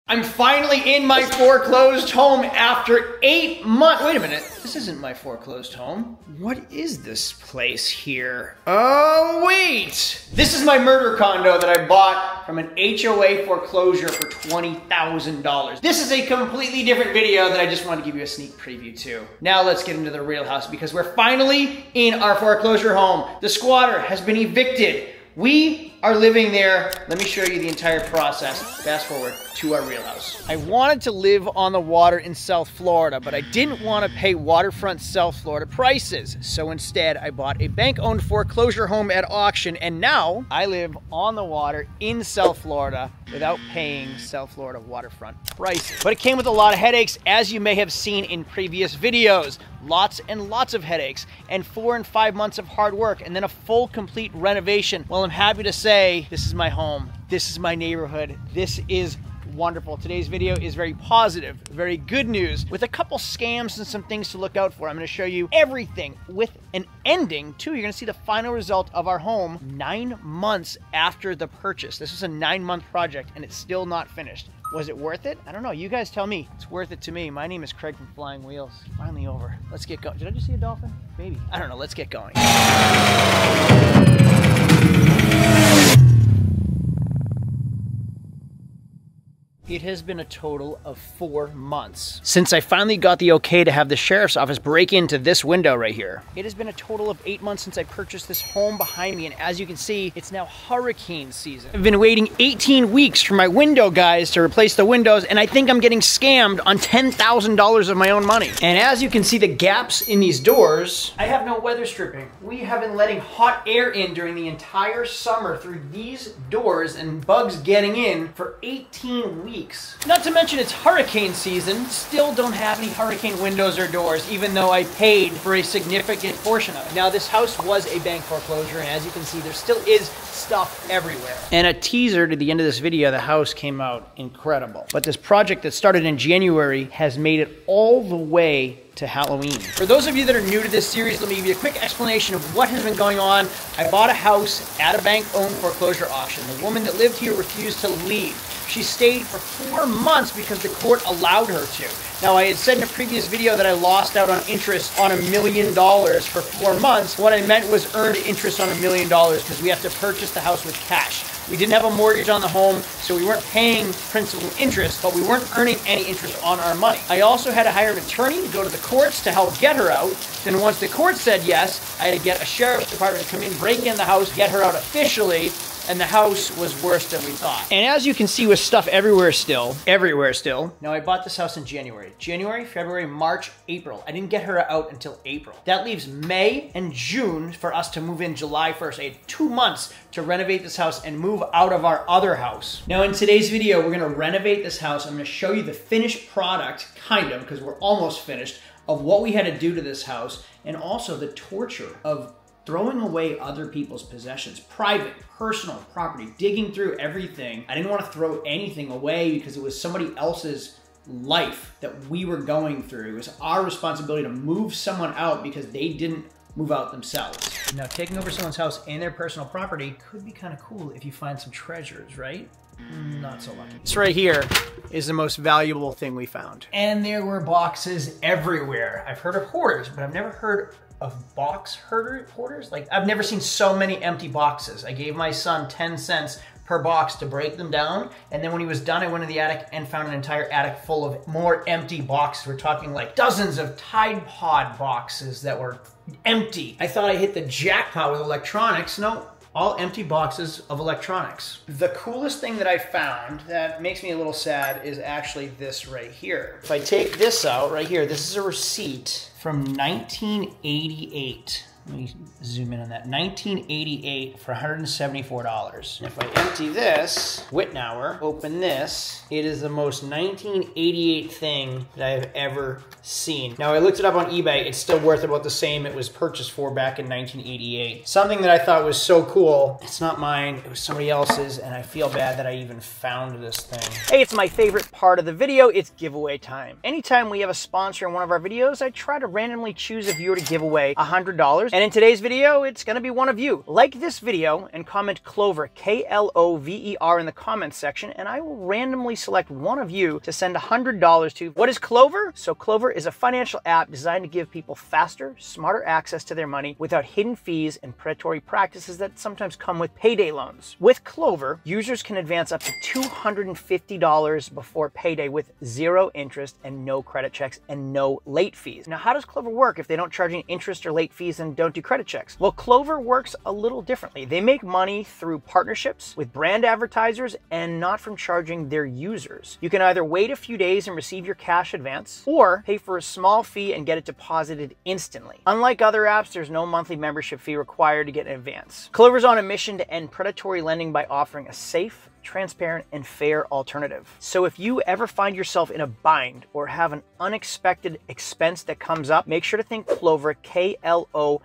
I'm finally in my foreclosed home after 8 months. Wait a minute, this isn't my foreclosed home. What is this place here? Oh, wait. This is my murder condo that I bought from an HOA foreclosure for $20,000. This is a completely different video that I just wanted to give you a sneak preview to. Now let's get into the real house because we're finally in our foreclosure home. The squatter has been evicted. We are living there. Let me show you the entire process. Fast forward to our real house. I wanted to live on the water in South Florida, but I didn't want to pay waterfront South Florida prices. So instead, I bought a bank-owned foreclosure home at auction, and now I live on the water in South Florida without paying South Florida waterfront prices. But it came with a lot of headaches, as you may have seen in previous videos. Lots and lots of headaches, and 4 and 5 months of hard work, and then a full, complete renovation. Well, I'm happy to say this is my home. This is my neighborhood. This is wonderful. Today's video is very positive, very good news, with a couple scams and some things to look out for. I'm going to show you everything with an ending too. You're going to see the final result of our home 9 months after the purchase. This was a 9-month project and it's still not finished. Was it worth it? I don't know. You guys tell me. It's worth it to me. My name is Craig from Flying Wheels. Finally over. Let's get going. Did I just see a dolphin? Maybe. I don't know. Let's get going. It has been a total of 4 months since I finally got the okay to have the sheriff's office break into this window right here. It has been a total of 8 months since I purchased this home behind me, and as you can see, it's now hurricane season. I've been waiting 18 weeks for my window guys to replace the windows, and I think I'm getting scammed on $10,000 of my own money. And as you can see the gaps in these doors, I have no weather stripping. We have been letting hot air in during the entire summer through these doors and bugs getting in for 18 weeks. Not to mention it's hurricane season, still don't have any hurricane windows or doors, even though I paid for a significant portion of it. Now this house was a bank foreclosure, and as you can see, there still is stuff everywhere. And a teaser to the end of this video, the house came out incredible. But this project that started in January has made it all the way to Halloween. For those of you that are new to this series, let me give you a quick explanation of what has been going on. I bought a house at a bank-owned foreclosure auction. The woman that lived here refused to leave. She stayed for 4 months because the court allowed her to. Now, I had said in a previous video that I lost out on interest on $1 million for 4 months. What I meant was earned interest on $1 million because we have to purchase the house with cash. We didn't have a mortgage on the home, so we weren't paying principal interest, but we weren't earning any interest on our money. I also had to hire an attorney to go to the courts to help get her out. Then once the court said yes, I had to get a sheriff's department to come in, break in the house, get her out officially, and the house was worse than we thought. And as you can see with stuff everywhere still. Now I bought this house in January. January, February, March, April. I didn't get her out until April. That leaves May and June for us to move in July 1st. I had 2 months to renovate this house and move out of our other house. Now in today's video, we're gonna renovate this house. I'm gonna show you the finished product, kind of, because we're almost finished, of what we had to do to this house, and also the torture of throwing away other people's possessions, private, personal property, digging through everything. I didn't want to throw anything away because it was somebody else's life that we were going through. It was our responsibility to move someone out because they didn't move out themselves. Now, taking over someone's house and their personal property could be kind of cool if you find some treasures, right? Not so lucky. This right here is the most valuable thing we found. And there were boxes everywhere. I've heard of hoarders, but I've never heard of box hoarders. Like, I've never seen so many empty boxes. I gave my son 10 cents per box to break them down, and then when he was done, I went to the attic and found an entire attic full of more empty boxes. We're talking like dozens of Tide Pod boxes that were empty. I thought I hit the jackpot with electronics. No, all empty boxes of electronics. The coolest thing that I found that makes me a little sad is actually this right here. If I take this out right here, this is a receipt from 1988. Let me zoom in on that. 1988 for $174. And if I empty this, Whitnauer, open this, it is the most 1988 thing that I have ever seen. Now, I looked it up on eBay. It's still worth about the same it was purchased for back in 1988. Something that I thought was so cool. It's not mine. It was somebody else's, and I feel bad that I even found this thing. Hey, it's my favorite part of the video. It's giveaway time. Anytime we have a sponsor in one of our videos, I try to randomly choose a viewer to give away $100. And in today's video, it's gonna be one of you. Like this video and comment Clover, K-L-O-V-E-R, in the comments section, and I will randomly select one of you to send $100 to. What is Clover? So Clover is a financial app designed to give people faster, smarter access to their money without hidden fees and predatory practices that sometimes come with payday loans. With Clover, users can advance up to $250 before payday with zero interest and no credit checks and no late fees. Now, how does Clover work if they don't charge any interest or late fees and don't do credit checks? Well, Clover works a little differently. They make money through partnerships with brand advertisers and not from charging their users. You can either wait a few days and receive your cash advance, or pay for a small fee and get it deposited instantly. Unlike other apps, there's no monthly membership fee required to get an advance. Clover's on a mission to end predatory lending by offering a safe, transparent, and fair alternative. So if you ever find yourself in a bind or have an unexpected expense that comes up, make sure to think Clover, K-L-O-V-E-R.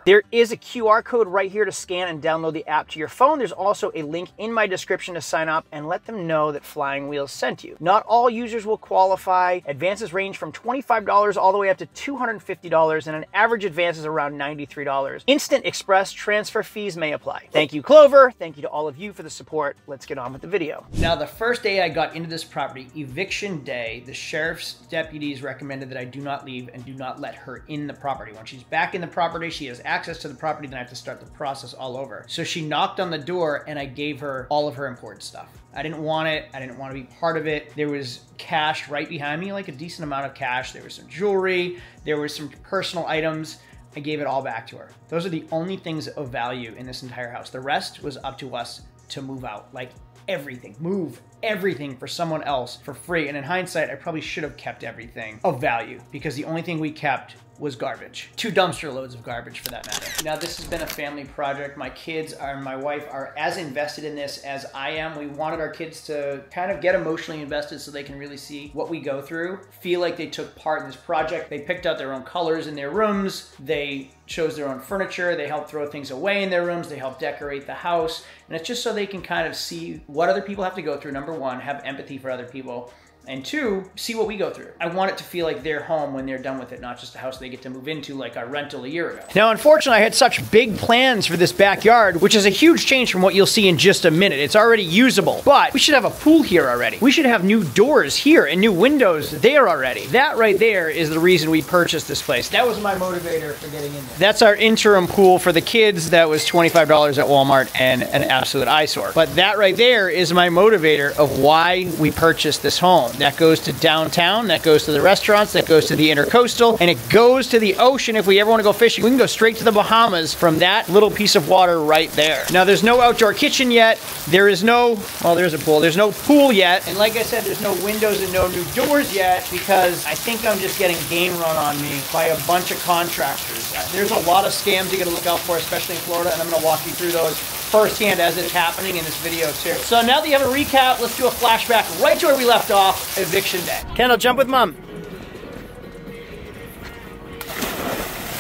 There is a QR code right here to scan and download the app to your phone. There's also a link in my description to sign up and let them know that Flying Wheels sent you. Not all users will qualify. Advances range from $25 all the way up to $250, and an average advance is around $93. Instant express transfer fees may apply. Thank you, Clover. Thank you to all of you for the support. Let's get on with the video. Now, the first day I got into this property, eviction day, the sheriff's deputies recommended that I do not leave and do not let her in the property. When she's back in the property, she has access to the property, then I have to start the process all over. So she knocked on the door and I gave her all of her important stuff. I didn't want it. I didn't want to be part of it. There was cash right behind me, like a decent amount of cash. There was some jewelry. There was some personal items. I gave it all back to her. Those are the only things of value in this entire house. The rest was up to us to move out. Like everything, move everything for someone else for free. And in hindsight, I probably should have kept everything of value, because the only thing we kept was garbage. 2 dumpster loads of garbage, for that matter. Now, this has been a family project. My kids and my wife are as invested in this as I am. We wanted our kids to kind of get emotionally invested so they can really see what we go through, feel like they took part in this project. They picked out their own colors in their rooms. They chose their own furniture. They helped throw things away in their rooms. They helped decorate the house. And it's just so they can kind of see what other people have to go through. Number 1, have empathy for other people. And 2, see what we go through. I want it to feel like their home when they're done with it, not just a house they get to move into like our rental a year ago. Now, unfortunately, I had such big plans for this backyard, which is a huge change from what you'll see in just a minute. It's already usable, but we should have a pool here already. We should have new doors here and new windows there already. That right there is the reason we purchased this place. That was my motivator for getting in there. That's our interim pool for the kids. That was $25 at Walmart and an absolute eyesore. But that right there is my motivator of why we purchased this home. That goes to downtown, that goes to the restaurants, that goes to the intercoastal, and it goes to the ocean if we ever want to go fishing. We can go straight to the Bahamas from that little piece of water right there. Now, there's no outdoor kitchen yet. There is no, well, there's a pool. There's no pool yet. And like I said, there's no windows and no new doors yet, because I think I'm just getting game run on me by a bunch of contractors. There's a lot of scams you gotta look out for, especially in Florida, and I'm gonna walk you through those firsthand as it's happening in this video too. So now that you have a recap, let's do a flashback right to where we left off, eviction day. Kendall, jump with Mom.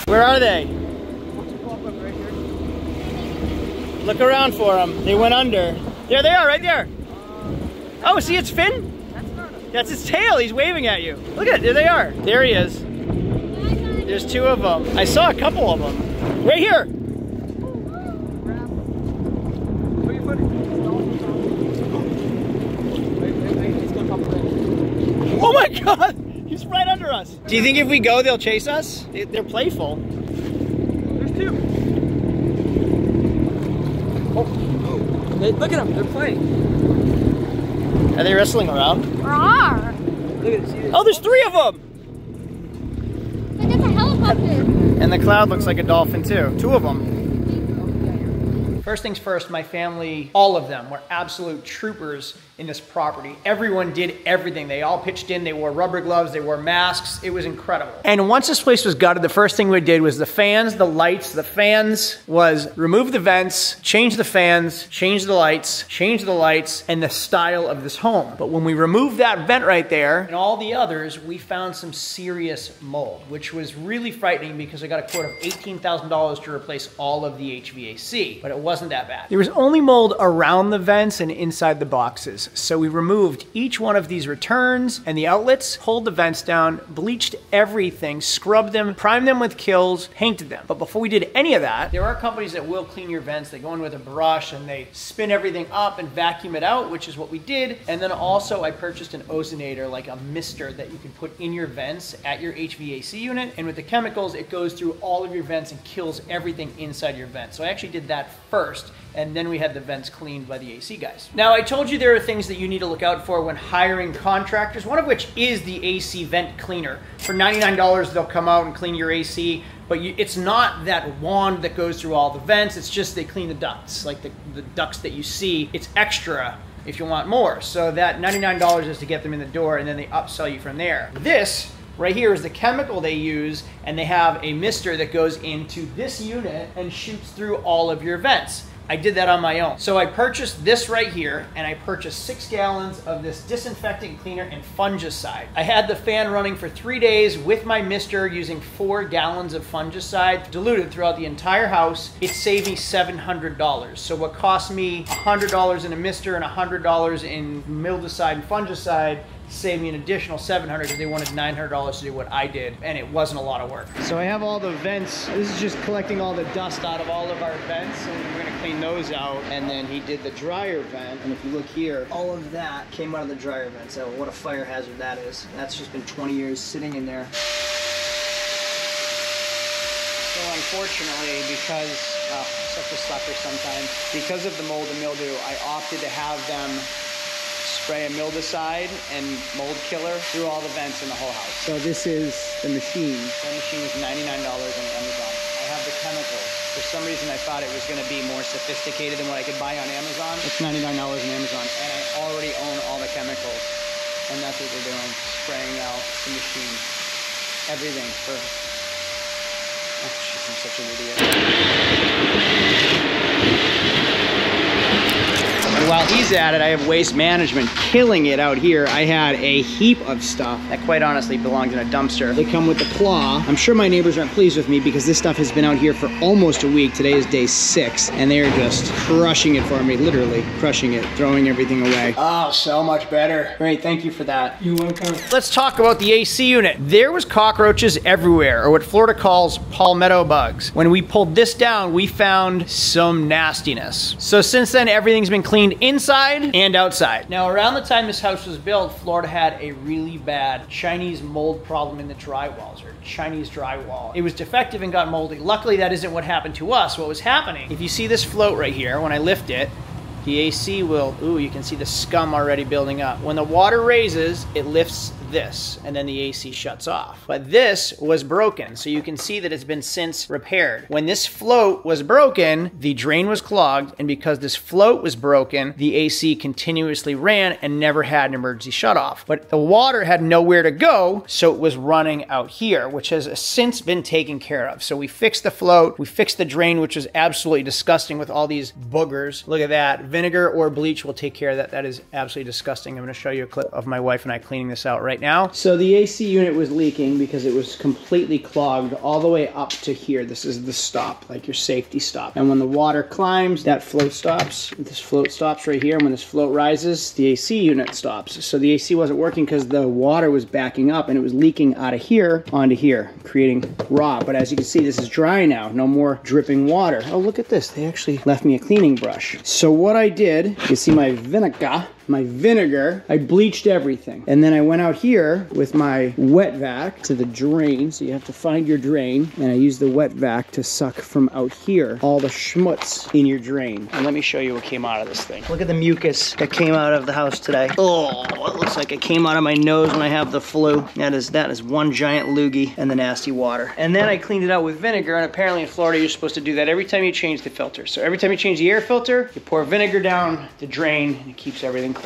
Where are they? Look around for them. They went under. There they are, right there. Oh, see its fin? That's its tail. He's waving at you. Look at it. There they are. There he is. There's 2 of them. I saw a couple of them. Right here. Oh my God! He's right under us. Do you think if we go, they'll chase us? They're playful. There's 2. Oh. Look at them. They're playing. Are they wrestling around? Rawr. Look at it. Oh, there's 3 of them! Look at the helicopter. And the cloud looks like a dolphin too. 2 of them. First things first, my family, all of them, were absolute troopers in this property. Everyone did everything. They all pitched in. They wore rubber gloves. They wore masks. It was incredible. And once this place was gutted, the first thing we did was the fans, the lights. The fans was remove the vents, change the fans, change the lights, and the style of this home. But when we removed that vent right there and all the others, we found some serious mold, which was really frightening because I got a quote of $18,000 to replace all of the HVAC, but it wasn't that bad. There was only mold around the vents and inside the boxes. vents. So we removed each one of these returns and the outlets, pulled the vents down, bleached everything, scrubbed them, primed them with Kills, painted them. But before we did any of that, there are companies that will clean your vents. They go in with a brush and they spin everything up and vacuum it out, which is what we did. And then also I purchased an ozonator, like a mister that you can put in your vents at your HVAC unit. And with the chemicals, it goes through all of your vents and kills everything inside your vents. So I actually did that first, and then we had the vents cleaned by the AC guys. Now, I told you there are things that you need to look out for when hiring contractors, one of which is the AC vent cleaner. For $99, they'll come out and clean your AC, but it's not that wand that goes through all the vents. It's just they clean the ducts, like the ducts that you see. It's extra if you want more. So that $99 is to get them in the door, and then they upsell you from there. This right here is the chemical they use, and they have a mister that goes into this unit and shoots through all of your vents. I did that on my own. So I purchased this right here, and I purchased 6 gallons of this disinfectant cleaner and fungicide. I had the fan running for 3 days with my mister using 4 gallons of fungicide diluted throughout the entire house. It saved me $700. So what cost me $100 in a mister and $100 in mildicide and fungicide saved me an additional $700 because they wanted $900 to do what I did, and it wasn't a lot of work. So I have all the vents. This is just collecting all the dust out of all of our vents, and we're gonna clean those out. And then he did the dryer vent, and if you look here, all of that came out of the dryer vent. So what a fire hazard that is. That's just been 20 years sitting in there. So unfortunately, because, such a sucker sometimes, because of the mold and mildew, I opted to have them spray a mildicide and mold killer through all the vents in the whole house. So this is the machine. The machine is $99 on Amazon. I have the chemicals. For some reason I thought it was going to be more sophisticated than what I could buy on Amazon. It's $99 on Amazon, and I already own all the chemicals. And that's what we're doing, spraying out the machine. Everything for... Oh, shit, I'm such an idiot. And while he's at it, I have waste management killing it out here. I had a heap of stuff that quite honestly belonged in a dumpster. They come with the claw. I'm sure my neighbors aren't pleased with me because this stuff has been out here for almost a week. Today is day 6, and they're just crushing it for me, literally crushing it, throwing everything away. Oh, so much better. Great, thank you for that. You're welcome. Let's talk about the AC unit. There was cockroaches everywhere, or what Florida calls palmetto bugs. When we pulled this down, we found some nastiness. So since then, everything's been cleaned inside and outside. Now, around the time this house was built, Florida had a really bad Chinese mold problem in the drywalls, or Chinese drywall. It was defective and got moldy. Luckily, that isn't what happened to us. What was happening, if you see this float right here, when I lift it, the AC will, ooh, you can see the scum already building up. When the water raises, it lifts this, and then the AC shuts off. But this was broken, so you can see that it's been since repaired. When this float was broken, the drain was clogged, and because this float was broken, the AC continuously ran and never had an emergency shutoff. But the water had nowhere to go, so it was running out here, which has since been taken care of. So we fixed the float, we fixed the drain, which was absolutely disgusting with all these boogers. Look at that. Vinegar or bleach will take care of that. That is absolutely disgusting. I'm gonna show you a clip of my wife and I cleaning this out right now. So the AC unit was leaking because it was completely clogged all the way up to here. This is the stop, like your safety stop. And when the water climbs, that float stops. This float stops right here. And when this float rises, the AC unit stops. So the AC wasn't working because the water was backing up and it was leaking out of here onto here, creating raw. But as you can see, this is dry now. No more dripping water. Oh, look at this. They actually left me a cleaning brush. So what I did, you see my vinegar, I bleached everything. And then I went out here with my wet vac to the drain. So you have to find your drain. And I used the wet vac to suck from out here all the schmutz in your drain. And let me show you what came out of this thing. Look at the mucus that came out of the house today. Oh, it looks like it came out of my nose when I have the flu. That is one giant loogie and the nasty water. And then I cleaned it out with vinegar. And apparently in Florida, you're supposed to do that every time you change the filter. So every time you change the air filter, you pour vinegar down the drain and it keeps everything clean.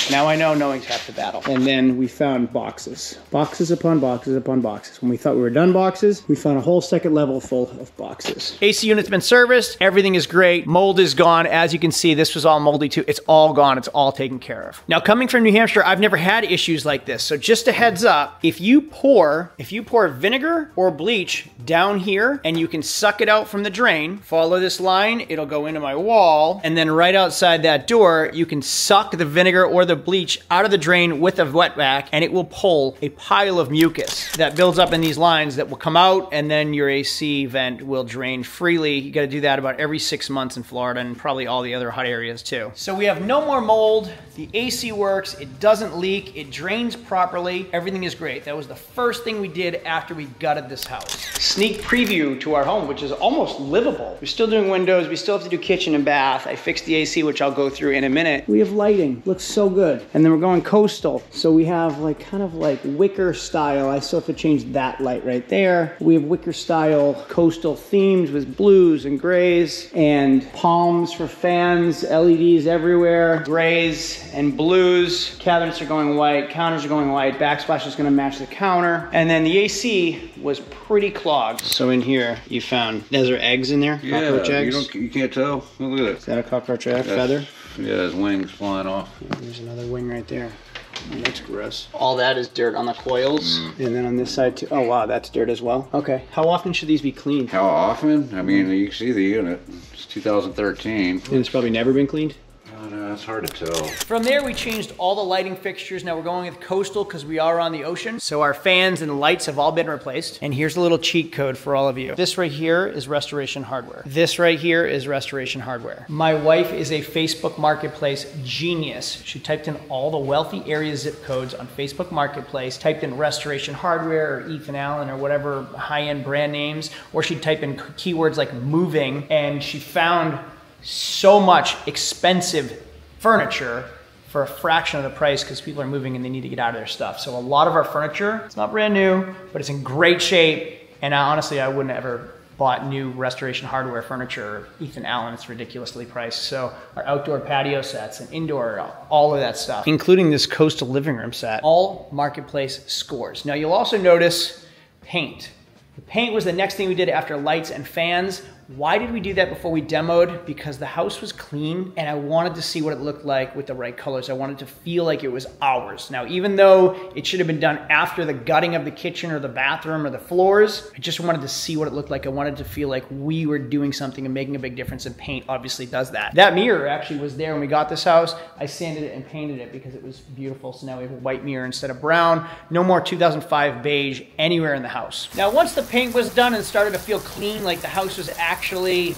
Now I know knowing's half the battle. And then we found boxes. Boxes upon boxes upon boxes. When we thought we were done boxes, we found a whole second level full of boxes. AC unit's been serviced. Everything is great. Mold is gone. As you can see, this was all moldy too. It's all gone. It's all taken care of. Now coming from New Hampshire, I've never had issues like this. So just a heads up, if you pour vinegar or bleach down here and you can suck it out from the drain, follow this line, it'll go into my wall. And then right outside that door, you can suck the vinegar or the bleach out of the drain with a wet vac, and it will pull a pile of mucus that builds up in these lines that will come out, and then your AC vent will drain freely. You got to do that about every 6 months in Florida, and probably all the other hot areas too. So we have no more mold. The AC works. It doesn't leak. It drains properly. Everything is great. That was the first thing we did after we gutted this house. Sneak preview to our home, which is almost livable. We're still doing windows. We still have to do kitchen and bath. I fixed the AC, which I'll go through in a minute. We have lighting. Looks so good. And then we're going coastal. So we have like kind of like wicker style. I still have to change that light right there. We have wicker style coastal themes with blues and grays and palms for fans, LEDs everywhere, grays and blues. Cabinets are going white, counters are going white, backsplash is gonna match the counter. And then the AC was pretty clogged. So in here, you found, those are eggs in there? Yeah, cockroach eggs? you can't tell. Look at it. Is that a cockroach egg feather? Yeah, his wings flying off. There's another wing right there. Oh, that's gross. All that is dirt on the coils. And then on this side too. Oh wow, that's dirt as well. Okay. How often should these be cleaned? How often? I mean, you can see the unit. It's 2013. And it's probably never been cleaned? No, it's hard to tell. From there, we changed all the lighting fixtures. Now we're going with coastal because we are on the ocean. So our fans and lights have all been replaced. And here's a little cheat code for all of you. This right here is restoration hardware. This right here is restoration hardware. My wife is a Facebook Marketplace genius. She typed in all the wealthy area zip codes on Facebook Marketplace, typed in restoration hardware or Ethan Allen or whatever high-end brand names, or she'd type in keywords like moving, and she found so much expensive furniture for a fraction of the price because people are moving and they need to get out of their stuff. So a lot of our furniture, it's not brand new, but it's in great shape. And honestly, I wouldn't ever bought new restoration hardware furniture. Ethan Allen, it's ridiculously priced. So our outdoor patio sets and indoor, all of that stuff, including this coastal living room set, all Marketplace scores. Now you'll also notice paint. The paint was the next thing we did after lights and fans. Why did we do that before we demoed? Because the house was clean and I wanted to see what it looked like with the right colors. I wanted to feel like it was ours. Now, even though it should have been done after the gutting of the kitchen or the bathroom or the floors, I just wanted to see what it looked like. I wanted to feel like we were doing something and making a big difference, and paint obviously does that. That mirror actually was there when we got this house. I sanded it and painted it because it was beautiful. So now we have a white mirror instead of brown. No more 2005 beige anywhere in the house. Now, once the paint was done and started to feel clean, like the house was actually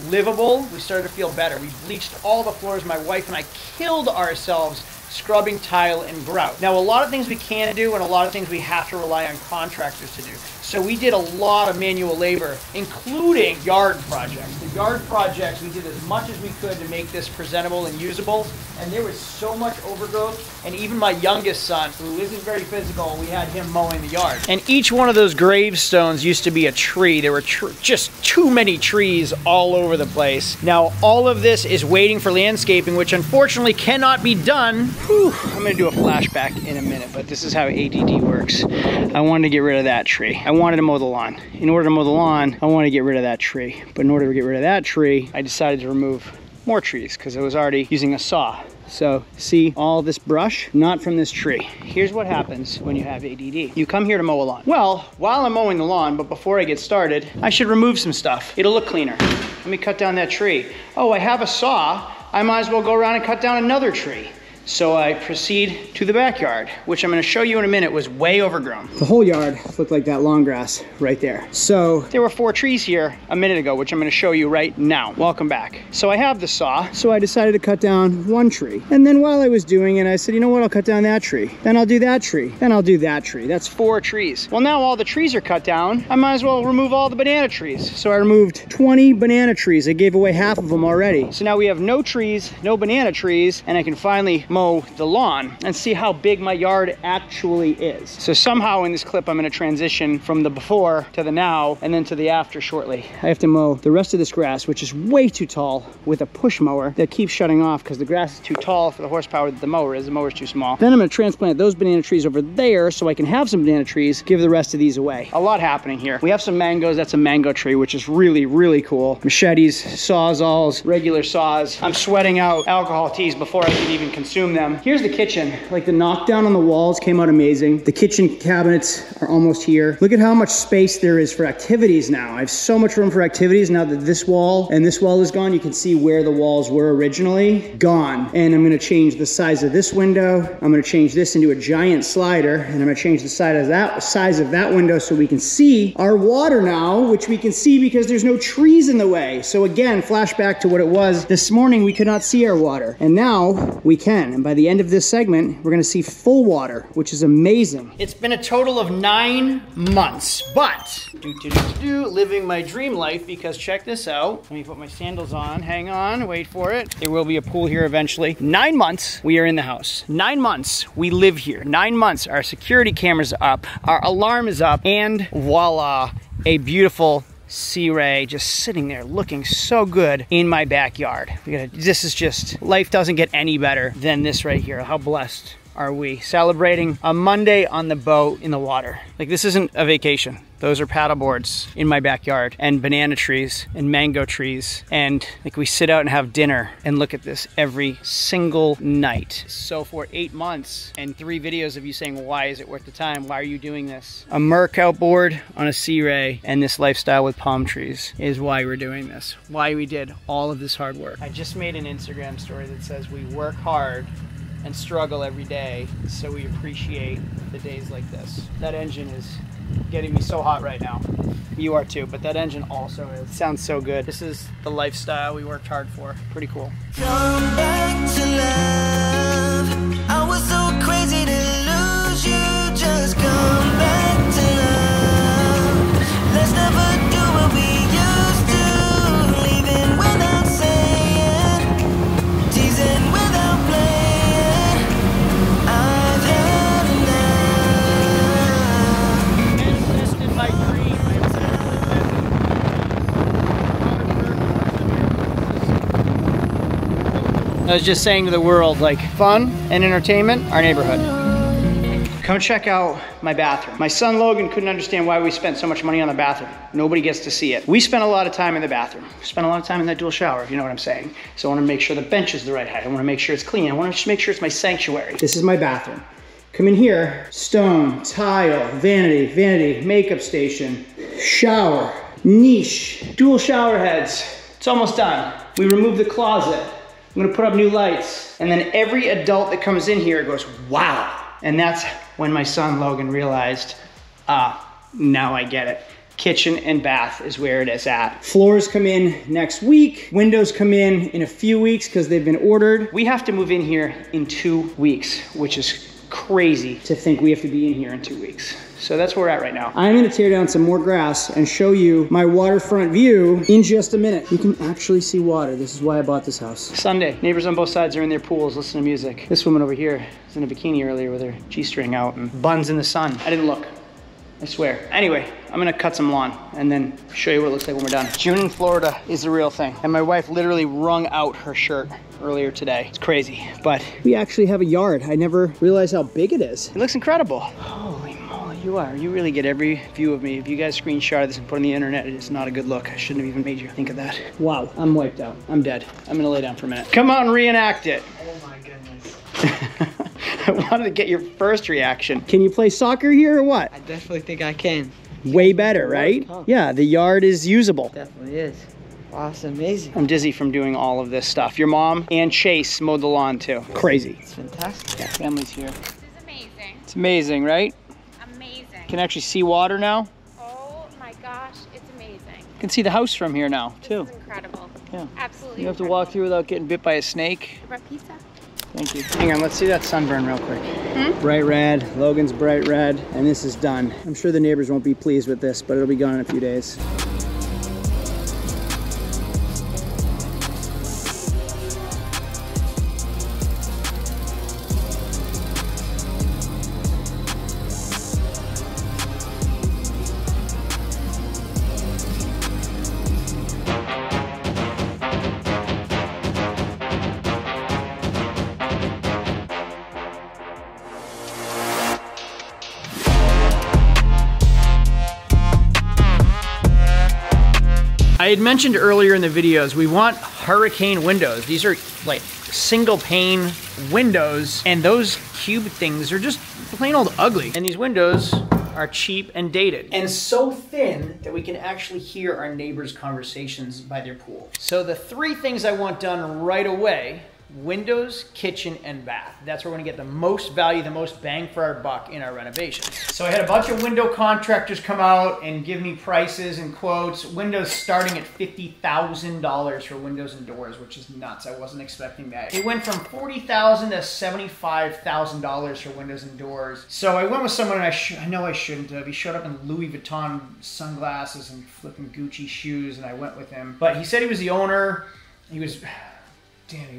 livable, we started to feel better. We bleached all the floors. My wife and I killed ourselves scrubbing tile and grout. Now, a lot of things we can do and a lot of things we have to rely on contractors to do. So we did a lot of manual labor, including yard projects. The yard projects, we did as much as we could to make this presentable and usable. And there was so much overgrowth. And even my youngest son, who isn't very physical, we had him mowing the yard. And each one of those gravestones used to be a tree. There were just too many trees all over the place. Now, all of this is waiting for landscaping, which unfortunately cannot be done. Whew, I'm gonna do a flashback in a minute, but this is how ADD works. I wanted to get rid of that tree. I wanted to mow the lawn. In order to mow the lawn, I wanted to get rid of that tree. But in order to get rid of that tree, I decided to remove more trees because I was already using a saw. So see all this brush? Not from this tree. Here's what happens when you have ADD. You come here to mow a lawn. Well, while I'm mowing the lawn, but before I get started, I should remove some stuff. It'll look cleaner. Let me cut down that tree. Oh, I have a saw. I might as well go around and cut down another tree. So I proceed to the backyard, which I'm gonna show you in a minute was way overgrown. The whole yard looked like that long grass right there. So there were 4 trees here a minute ago, which I'm gonna show you right now. Welcome back. So I have the saw, so I decided to cut down 1 tree. And then while I was doing it, I said, you know what, I'll cut down that tree. Then I'll do that tree. Then I'll do that tree. That's 4 trees. Well, now all the trees are cut down. I might as well remove all the banana trees. So I removed 20 banana trees. I gave away half of them already. So now we have no trees, no banana trees, and I can finally mow the lawn and see how big my yard actually is. So somehow in this clip, I'm gonna transition from the before to the now and then to the after shortly. I have to mow the rest of this grass, which is way too tall, with a push mower that keeps shutting off because the grass is too tall for the horsepower that the mower is. The mower's too small. Then I'm gonna transplant those banana trees over there so I can have some banana trees, give the rest of these away. A lot happening here. We have some mangoes. That's a mango tree, which is really, really cool. Machetes, sawzalls, regular saws. I'm sweating out alcohol teas before I can even consume consume them. Here's the kitchen. Like the knockdown on the walls came out amazing. The kitchen cabinets are almost here. Look at how much space there is for activities now. I have so much room for activities now that this wall and this wall is gone. You can see where the walls were originally. Gone. And I'm gonna change the size of this window. I'm gonna change this into a giant slider, and I'm gonna change the size of that window so we can see our water now, which we can see because there's no trees in the way. So again, flashback to what it was. This morning we could not see our water, and now we can. And by the end of this segment, we're gonna see full water, which is amazing. It's been a total of 9 months, but living my dream life, because check this out. Let me put my sandals on. Hang on, wait for it. There will be a pool here eventually. 9 months we are in the house. 9 months we live here. 9 months our security cameras are up, our alarm is up, and voila, a beautiful sea ray just sitting there looking so good in my backyard. This is just, life doesn't get any better than this right here. How blessed are we? Celebrating a Monday on the boat in the water. Like, this isn't a vacation. Those are paddle boards in my backyard, and banana trees and mango trees. And like, we sit out and have dinner and look at this every single night. So for 8 months and 3 videos of you saying, why is it worth the time? Why are you doing this? A Merc outboard on a sea ray and this lifestyle with palm trees is why we're doing this. Why we did all of this hard work. I just made an Instagram story that says we work hard and struggle every day, so we appreciate the days like this. That engine is getting me so hot right now. You are too, but that engine also is. It sounds so good. This is the lifestyle we worked hard for. Pretty cool. Come back to love. I was so crazy to lose you. Just come back to love. Let's never do what we used to. Leaving without saying, teasing without playing. I've had enough. It's just in my dream. I was just saying to the world, like, fun and entertainment, our neighborhood. Come check out my bathroom. My son Logan couldn't understand why we spent so much money on the bathroom. Nobody gets to see it. We spent a lot of time in the bathroom. We spent a lot of time in that dual shower, if you know what I'm saying. So I wanna make sure the bench is the right height. I wanna make sure it's clean. I wanna just make sure it's my sanctuary. This is my bathroom. Come in here, stone, tile, vanity, makeup station, shower, niche, dual shower heads. It's almost done. We removed the closet. I'm gonna put up new lights. And then every adult that comes in here goes, wow. And that's when my son Logan realized, now I get it. Kitchen and bath is where it is at. Floors come in next week. Windows come in a few weeks because they've been ordered. We have to move in here in 2 weeks, which is crazy to think we have to be in here in 2 weeks. So that's where we're at right now. I'm gonna tear down some more grass and show you my waterfront view in just a minute. You can actually see water. This is why I bought this house. Sunday, neighbors on both sides are in their pools listening to music. This woman over here was in a bikini earlier with her G-string out and buns in the sun. I didn't look, I swear. Anyway, I'm gonna cut some lawn and then show you what it looks like when we're done. June in Florida is the real thing. And my wife literally wrung out her shirt earlier today. It's crazy, but we actually have a yard. I never realized how big it is. It looks incredible. Holy moly, you really get every view of me. If you guys screenshot this and put it on the internet, it is not a good look. I shouldn't have even made you think of that. Wow, I'm wiped out. I'm dead. I'm gonna lay down for a minute. Come on, reenact it. Oh my goodness. I wanted to get your first reaction. Can you play soccer here or what? I definitely think I can. Way better, right? Yeah, the yard is usable. Definitely is. Wow, it's amazing. I'm dizzy from doing all of this stuff. Your mom and Chase mowed the lawn too. Crazy. It's fantastic. Yeah, family's here. This is amazing. It's amazing, right? Amazing. Can actually see water now. Oh my gosh, it's amazing. You can see the house from here now too. This is incredible. Yeah. Absolutely. You have to walk through without getting bit by a snake. About pizza? Thank you. Hang on, let's see that sunburn real quick. Bright red, Logan's bright red, and this is done. I'm sure the neighbors won't be pleased with this, but it'll be gone in a few days. I had mentioned earlier in the videos, we want hurricane windows. These are like single pane windows, and those cube things are just plain old ugly. And these windows are cheap and dated, and so thin that we can actually hear our neighbors' conversations by their pool. So the 3 things I want done right away: windows, kitchen, and bath. That's where we're gonna get the most value, the most bang for our buck in our renovations. So I had a bunch of window contractors come out and give me prices and quotes. Windows starting at $50,000 for windows and doors, which is nuts. I wasn't expecting that. It went from $40,000 to $75,000 for windows and doors. So I went with someone I know I shouldn't have. He showed up in Louis Vuitton sunglasses and flipping Gucci shoes, and I went with him. But he said he was the owner. He was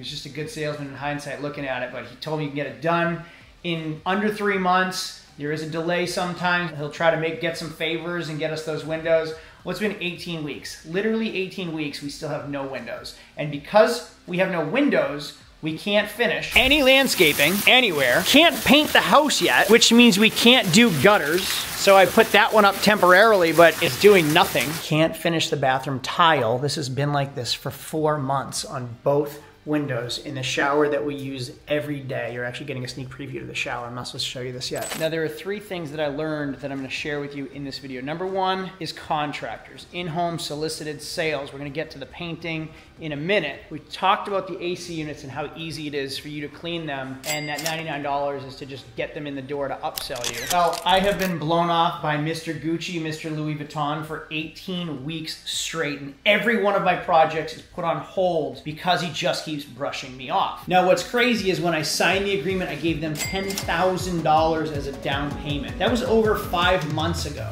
just a good salesman in hindsight looking at it, but he told me you can get it done in under 3 months. There is a delay sometimes. He'll try to get some favors and get us those windows. Well, it's been 18 weeks. Literally 18 weeks, we still have no windows. And because we have no windows, we can't finish any landscaping anywhere. Can't paint the house yet, which means we can't do gutters. So I put that one up temporarily, but it's doing nothing. Can't finish the bathroom tile. This has been like this for 4 months on both windows in the shower that we use every day. You're actually getting a sneak preview of the shower. I'm not supposed to show you this yet. Now, there are 3 things that I learned that I'm gonna share with you in this video. Number 1 is contractors, in-home solicited sales. We're gonna get to the painting in a minute. We talked about the AC units and how easy it is for you to clean them, and that $99 is to just get them in the door to upsell you. Well, I have been blown off by Mr. Gucci, Mr. Louis Vuitton for 18 weeks straight, and every one of my projects is put on hold because he just keeps brushing me off. Now, what's crazy is when I signed the agreement, I gave them $10,000 as a down payment. That was over 5 months ago.